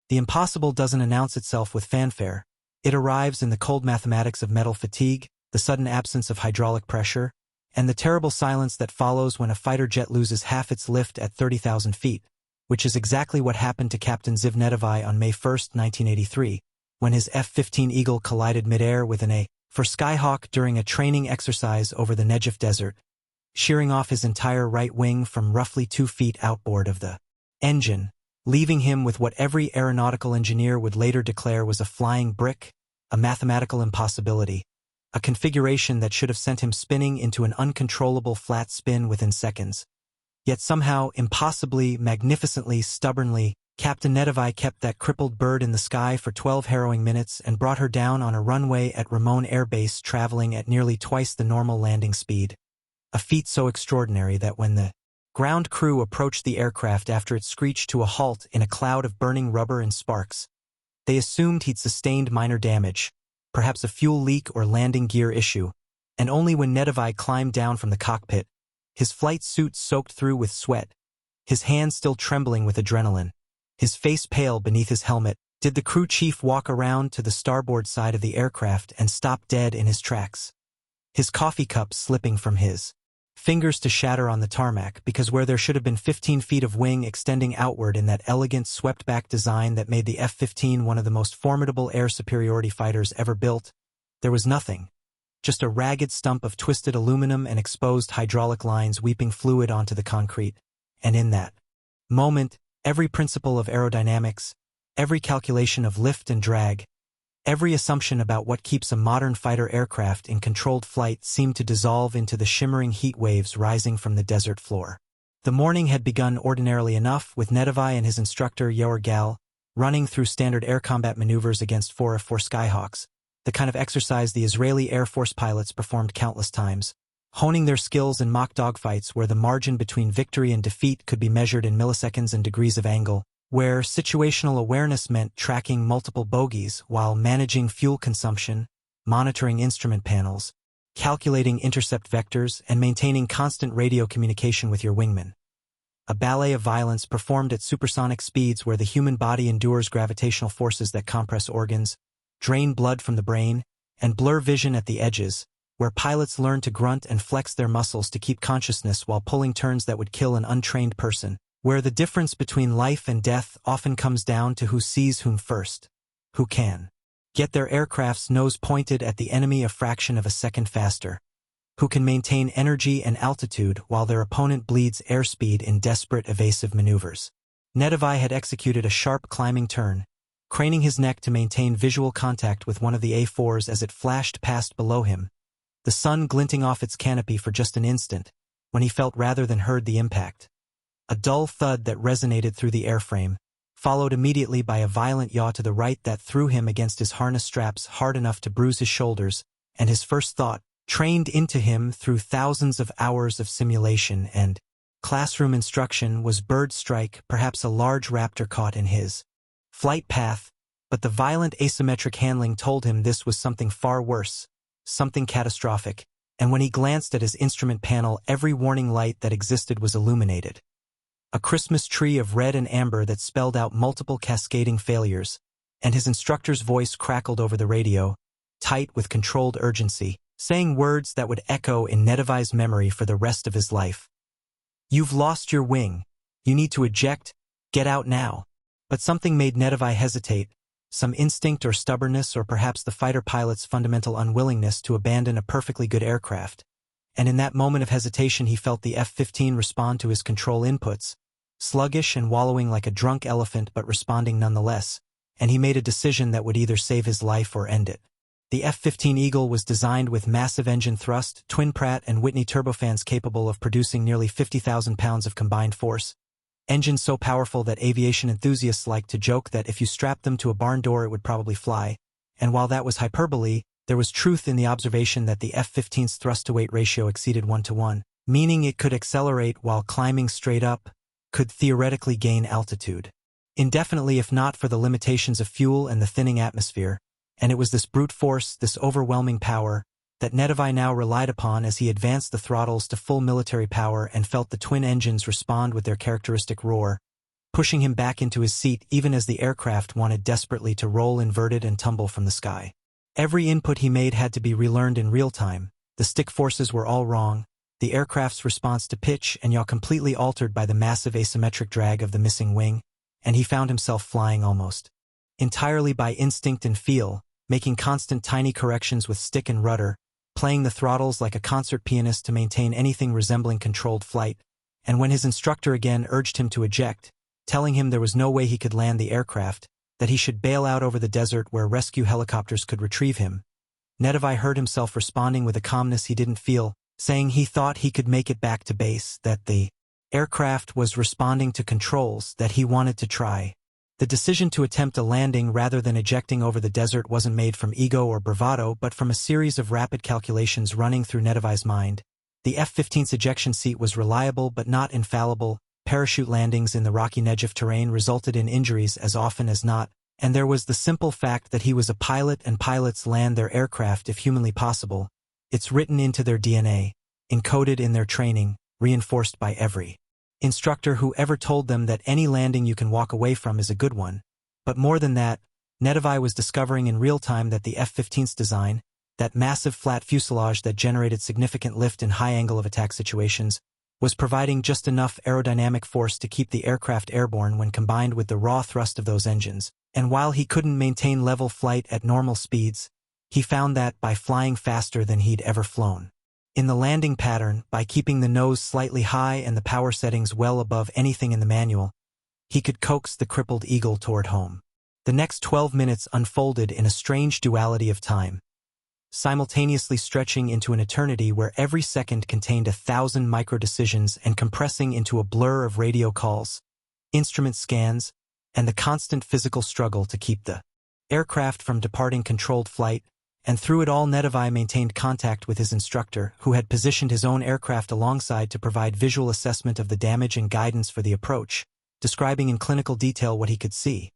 The impossible doesn't announce itself with fanfare. It arrives in the cold mathematics of metal fatigue, the sudden absence of hydraulic pressure, and the terrible silence that follows when a fighter jet loses half its lift at 30,000 feet, which is exactly what happened to Captain Nedivi on May 1, 1983, when his F-15 Eagle collided midair with an A-4 Skyhawk during a training exercise over the Negev Desert, shearing off his entire right wing from roughly 2 feet outboard of the engine, leaving him with what every aeronautical engineer would later declare was a flying brick, a mathematical impossibility, a configuration that should have sent him spinning into an uncontrollable flat spin within seconds. Yet somehow, impossibly, magnificently, stubbornly, Captain Nedivi kept that crippled bird in the sky for 12 harrowing minutes and brought her down on a runway at Ramon Air Base traveling at nearly twice the normal landing speed. A feat so extraordinary that when the ground crew approached the aircraft after it screeched to a halt in a cloud of burning rubber and sparks, they assumed he'd sustained minor damage, perhaps a fuel leak or landing gear issue, and only when Nedivi climbed down from the cockpit, his flight suit soaked through with sweat, his hands still trembling with adrenaline, his face pale beneath his helmet, did the crew chief walk around to the starboard side of the aircraft and stop dead in his tracks, his coffee cup slipping from his fingers to shatter on the tarmac, because where there should have been 15 feet of wing extending outward in that elegant swept-back design that made the F-15 one of the most formidable air superiority fighters ever built, there was nothing, just a ragged stump of twisted aluminum and exposed hydraulic lines weeping fluid onto the concrete. And in that moment, every principle of aerodynamics, every calculation of lift and drag, every assumption about what keeps a modern fighter aircraft in controlled flight seemed to dissolve into the shimmering heat waves rising from the desert floor. The morning had begun ordinarily enough, with Nedivi and his instructor Yoav Gal running through standard air combat maneuvers against 4 A-4 Skyhawks, the kind of exercise the Israeli Air Force pilots performed countless times, honing their skills in mock dogfights where the margin between victory and defeat could be measured in milliseconds and degrees of angle, where situational awareness meant tracking multiple bogies while managing fuel consumption, monitoring instrument panels, calculating intercept vectors, and maintaining constant radio communication with your wingman. A ballet of violence performed at supersonic speeds where the human body endures gravitational forces that compress organs, drain blood from the brain, and blur vision at the edges, where pilots learn to grunt and flex their muscles to keep consciousness while pulling turns that would kill an untrained person, where the difference between life and death often comes down to who sees whom first, who can get their aircraft's nose pointed at the enemy a fraction of a second faster, who can maintain energy and altitude while their opponent bleeds airspeed in desperate evasive maneuvers. Nedivi had executed a sharp climbing turn, craning his neck to maintain visual contact with one of the A-4s as it flashed past below him, the sun glinting off its canopy for just an instant, when he felt rather than heard the impact. A dull thud that resonated through the airframe, followed immediately by a violent yaw to the right that threw him against his harness straps hard enough to bruise his shoulders, and his first thought, trained into him through thousands of hours of simulation and classroom instruction, was bird strike, perhaps a large raptor caught in his flight path, but the violent asymmetric handling told him this was something far worse, something catastrophic, and when he glanced at his instrument panel, every warning light that existed was illuminated. A Christmas tree of red and amber that spelled out multiple cascading failures, and his instructor's voice crackled over the radio, tight with controlled urgency, saying words that would echo in Nedivi's memory for the rest of his life. "You've lost your wing. You need to eject. Get out now." But something made Nedivi hesitate, some instinct or stubbornness, or perhaps the fighter pilot's fundamental unwillingness to abandon a perfectly good aircraft. And in that moment of hesitation he felt the F-15 respond to his control inputs, sluggish and wallowing like a drunk elephant but responding nonetheless, and he made a decision that would either save his life or end it. The F-15 Eagle was designed with massive engine thrust, twin Pratt and Whitney turbofans capable of producing nearly 50,000 pounds of combined force, engines so powerful that aviation enthusiasts like to joke that if you strapped them to a barn door it would probably fly, and while that was hyperbole, there was truth in the observation that the F-15's thrust-to-weight ratio exceeded 1:1, meaning it could accelerate while climbing straight up, could theoretically gain altitude indefinitely if not for the limitations of fuel and the thinning atmosphere, and it was this brute force, this overwhelming power, that Nedivi now relied upon as he advanced the throttles to full military power and felt the twin engines respond with their characteristic roar, pushing him back into his seat even as the aircraft wanted desperately to roll inverted and tumble from the sky. Every input he made had to be relearned in real time. The stick forces were all wrong, the aircraft's response to pitch and yaw completely altered by the massive asymmetric drag of the missing wing, and he found himself flying almost entirely by instinct and feel, making constant tiny corrections with stick and rudder, playing the throttles like a concert pianist to maintain anything resembling controlled flight, and when his instructor again urged him to eject, telling him there was no way he could land the aircraft, that he should bail out over the desert where rescue helicopters could retrieve him, Nedivi heard himself responding with a calmness he didn't feel, saying he thought he could make it back to base, that the aircraft was responding to controls that he wanted to try. The decision to attempt a landing rather than ejecting over the desert wasn't made from ego or bravado but from a series of rapid calculations running through Nedivi's mind. The F-15's ejection seat was reliable but not infallible, parachute landings in the rocky Negev terrain resulted in injuries as often as not, and there was the simple fact that he was a pilot and pilots land their aircraft if humanly possible. It's written into their DNA, encoded in their training, reinforced by every instructor who ever told them that any landing you can walk away from is a good one. But more than that, Nedivi was discovering in real time that the F-15's design, that massive flat fuselage that generated significant lift in high angle of attack situations, was providing just enough aerodynamic force to keep the aircraft airborne when combined with the raw thrust of those engines. And while he couldn't maintain level flight at normal speeds, he found that by flying faster than he'd ever flown. In the landing pattern, by keeping the nose slightly high and the power settings well above anything in the manual, he could coax the crippled eagle toward home. The next 12 minutes unfolded in a strange duality of time, simultaneously stretching into an eternity where every second contained 1,000 micro-decisions and compressing into a blur of radio calls, instrument scans, and the constant physical struggle to keep the aircraft from departing controlled flight. And through it all Nedivi maintained contact with his instructor, who had positioned his own aircraft alongside to provide visual assessment of the damage and guidance for the approach, describing in clinical detail what he could see.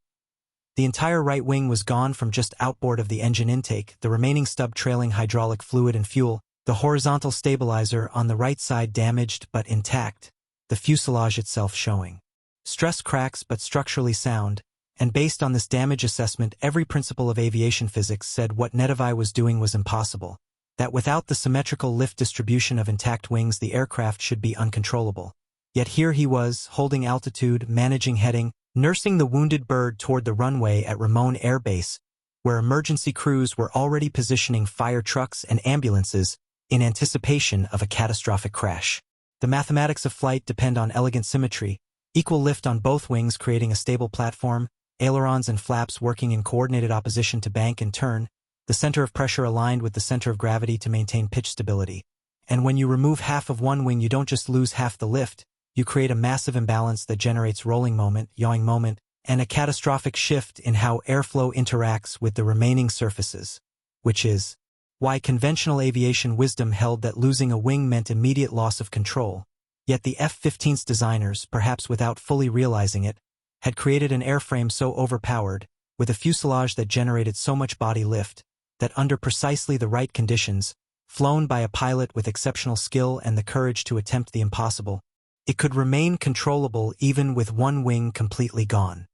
The entire right wing was gone from just outboard of the engine intake, the remaining stub trailing hydraulic fluid and fuel, the horizontal stabilizer on the right side damaged but intact, the fuselage itself showing stress cracks but structurally sound. And based on this damage assessment, every principle of aviation physics said what Nedivi was doing was impossible, that without the symmetrical lift distribution of intact wings the aircraft should be uncontrollable. Yet here he was, holding altitude, managing heading, nursing the wounded bird toward the runway at Ramon Air Base, where emergency crews were already positioning fire trucks and ambulances in anticipation of a catastrophic crash. The mathematics of flight depend on elegant symmetry, equal lift on both wings creating a stable platform, ailerons and flaps working in coordinated opposition to bank and turn, the center of pressure aligned with the center of gravity to maintain pitch stability. And when you remove half of one wing you don't just lose half the lift, you create a massive imbalance that generates rolling moment, yawing moment, and a catastrophic shift in how airflow interacts with the remaining surfaces, which is why conventional aviation wisdom held that losing a wing meant immediate loss of control. Yet the F-15's designers, perhaps without fully realizing it, had created an airframe so overpowered, with a fuselage that generated so much body lift, that under precisely the right conditions, flown by a pilot with exceptional skill and the courage to attempt the impossible, it could remain controllable even with one wing completely gone.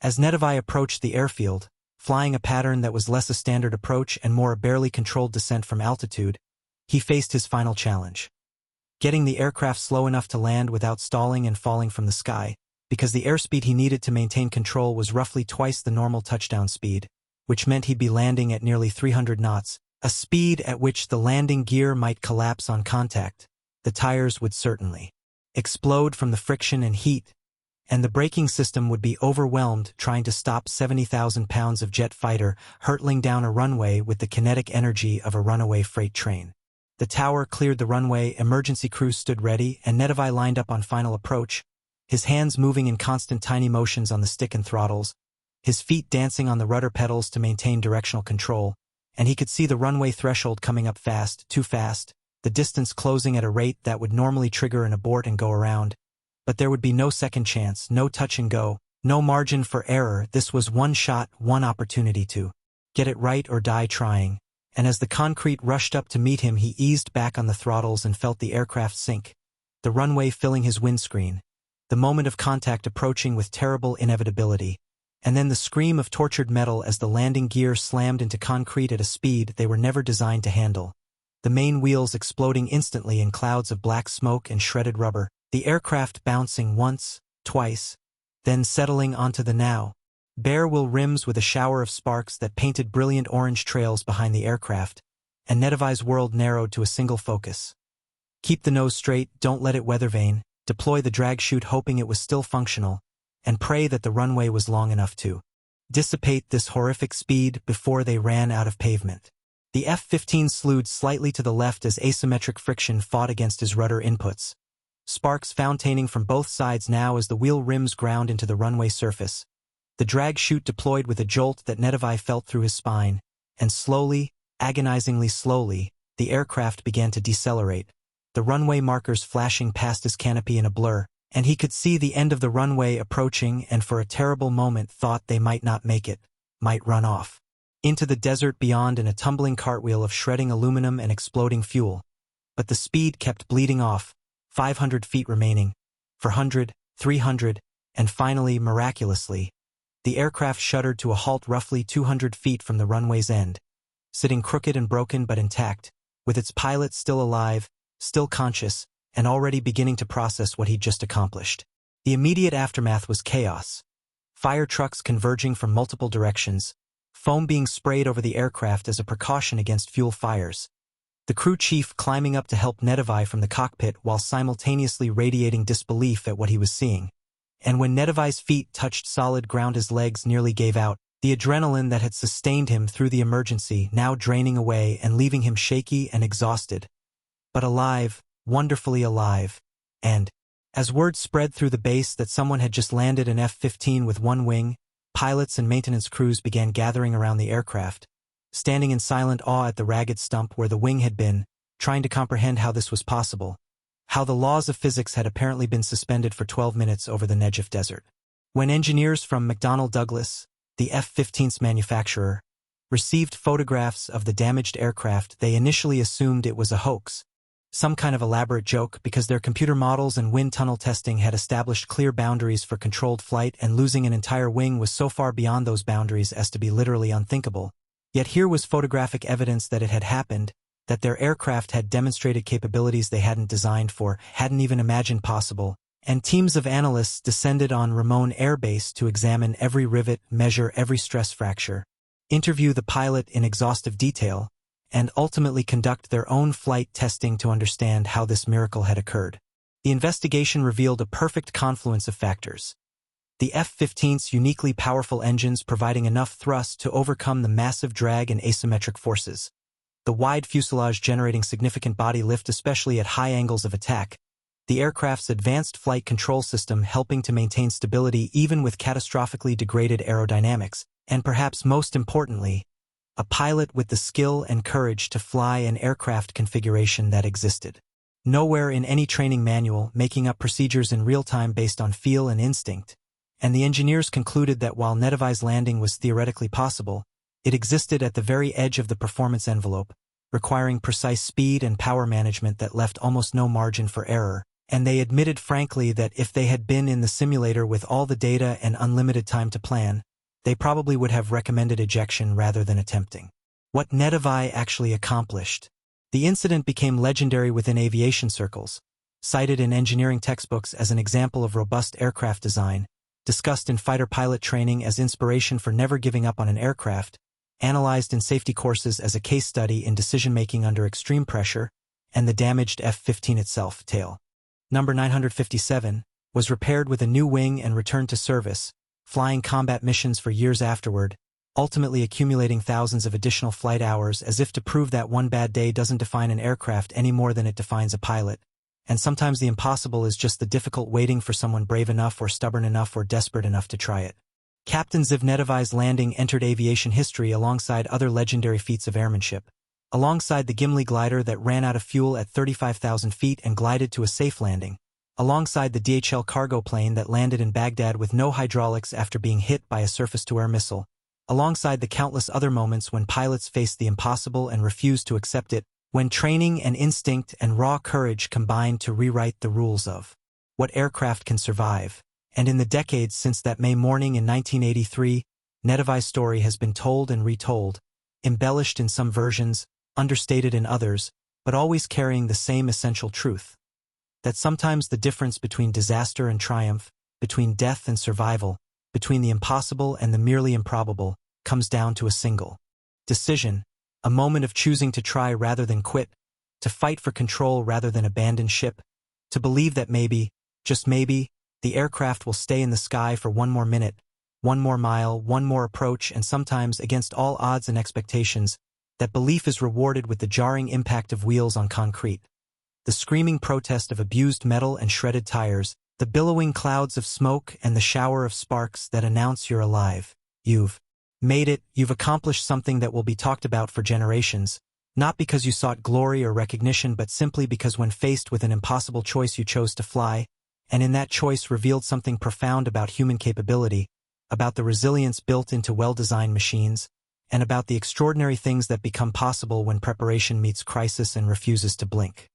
As Nedivi approached the airfield, flying a pattern that was less a standard approach and more a barely controlled descent from altitude, he faced his final challenge. Getting the aircraft slow enough to land without stalling and falling from the sky, because the airspeed he needed to maintain control was roughly twice the normal touchdown speed, which meant he'd be landing at nearly 300 knots, a speed at which the landing gear might collapse on contact, the tires would certainly explode from the friction and heat, and the braking system would be overwhelmed trying to stop 70,000 pounds of jet fighter hurtling down a runway with the kinetic energy of a runaway freight train. The tower cleared the runway, emergency crews stood ready, and Nedivi lined up on final approach, his hands moving in constant tiny motions on the stick and throttles, his feet dancing on the rudder pedals to maintain directional control, and he could see the runway threshold coming up fast, too fast, the distance closing at a rate that would normally trigger an abort and go around. But there would be no second chance, no touch and go, no margin for error. This was one shot, one opportunity to get it right or die trying. And as the concrete rushed up to meet him he eased back on the throttles and felt the aircraft sink, the runway filling his windscreen, the moment of contact approaching with terrible inevitability, and then the scream of tortured metal as the landing gear slammed into concrete at a speed they were never designed to handle. The main wheels exploding instantly in clouds of black smoke and shredded rubber, the aircraft bouncing once, twice, then settling onto the now bare wheel rims with a shower of sparks that painted brilliant orange trails behind the aircraft, and Nedivi's world narrowed to a single focus. Keep the nose straight, don't let it weather vane, deploy the drag chute hoping it was still functional, and pray that the runway was long enough to dissipate this horrific speed before they ran out of pavement. The F-15 slewed slightly to the left as asymmetric friction fought against his rudder inputs. Sparks founaining from both sides now as the wheel rims ground into the runway surface. The drag chute deployed with a jolt that Nedivi felt through his spine, and slowly, agonizingly slowly, the aircraft began to decelerate, the runway markers flashing past his canopy in a blur, and he could see the end of the runway approaching and for a terrible moment thought they might not make it, might run off into the desert beyond in a tumbling cartwheel of shredding aluminum and exploding fuel. But the speed kept bleeding off, 500 feet remaining, 400, 300, and finally, miraculously, the aircraft shuddered to a halt roughly 200 feet from the runway's end, sitting crooked and broken but intact, with its pilot still alive, still conscious, and already beginning to process what he'd just accomplished. The immediate aftermath was chaos. Fire trucks converging from multiple directions, foam being sprayed over the aircraft as a precaution against fuel fires. The crew chief climbing up to help Nedivi from the cockpit while simultaneously radiating disbelief at what he was seeing. And when Nedivi's feet touched solid ground his legs nearly gave out, the adrenaline that had sustained him through the emergency now draining away and leaving him shaky and exhausted. But alive, wonderfully alive, and, as word spread through the base that someone had just landed an F-15 with one wing, pilots and maintenance crews began gathering around the aircraft, standing in silent awe at the ragged stump where the wing had been, trying to comprehend how this was possible, how the laws of physics had apparently been suspended for 12 minutes over the Negev Desert. When engineers from McDonnell Douglas, the F-15's manufacturer, received photographs of the damaged aircraft, they initially assumed it was a hoax, some kind of elaborate joke because their computer models and wind tunnel testing had established clear boundaries for controlled flight, and losing an entire wing was so far beyond those boundaries as to be literally unthinkable. Yet here was photographic evidence that it had happened, that their aircraft had demonstrated capabilities they hadn't designed for, hadn't even imagined possible, and teams of analysts descended on Ramon Air Base to examine every rivet, measure every stress fracture, interview the pilot in exhaustive detail, and ultimately conduct their own flight testing to understand how this miracle had occurred. The investigation revealed a perfect confluence of factors. The F-15's uniquely powerful engines providing enough thrust to overcome the massive drag and asymmetric forces. The wide fuselage generating significant body lift especially at high angles of attack. The aircraft's advanced flight control system helping to maintain stability even with catastrophically degraded aerodynamics, and perhaps most importantly, a pilot with the skill and courage to fly an aircraft configuration that existed nowhere in any training manual, making up procedures in real time based on feel and instinct. And the engineers concluded that while Nedivi's landing was theoretically possible, it existed at the very edge of the performance envelope, requiring precise speed and power management that left almost no margin for error, and they admitted frankly that if they had been in the simulator with all the data and unlimited time to plan, they probably would have recommended ejection rather than attempting what Nedivi actually accomplished. The incident became legendary within aviation circles, cited in engineering textbooks as an example of robust aircraft design, discussed in fighter pilot training as inspiration for never giving up on an aircraft, analyzed in safety courses as a case study in decision-making under extreme pressure, and the damaged F-15 itself, tail number 957, was repaired with a new wing and returned to service, flying combat missions for years afterward, ultimately accumulating thousands of additional flight hours as if to prove that one bad day doesn't define an aircraft any more than it defines a pilot. And sometimes the impossible is just the difficult waiting for someone brave enough or stubborn enough or desperate enough to try it. Captain Nedivi's landing entered aviation history alongside other legendary feats of airmanship, alongside the Gimli glider that ran out of fuel at 35,000 feet and glided to a safe landing, alongside the DHL cargo plane that landed in Baghdad with no hydraulics after being hit by a surface-to-air missile, alongside the countless other moments when pilots faced the impossible and refused to accept it, when training and instinct and raw courage combined to rewrite the rules of what aircraft can survive. And in the decades since that May morning in 1983, Nedivi's story has been told and retold, embellished in some versions, understated in others, but always carrying the same essential truth. That sometimes the difference between disaster and triumph, between death and survival, between the impossible and the merely improbable, comes down to a single decision, a moment of choosing to try rather than quit, to fight for control rather than abandon ship, to believe that maybe, just maybe, the aircraft will stay in the sky for one more minute, one more mile, one more approach, and sometimes, against all odds and expectations, that belief is rewarded with the jarring impact of wheels on concrete, the screaming protest of abused metal and shredded tires, the billowing clouds of smoke and the shower of sparks that announce you're alive. You've made it, you've accomplished something that will be talked about for generations, not because you sought glory or recognition but simply because when faced with an impossible choice you chose to fly, and in that choice revealed something profound about human capability, about the resilience built into well-designed machines, and about the extraordinary things that become possible when preparation meets crisis and refuses to blink.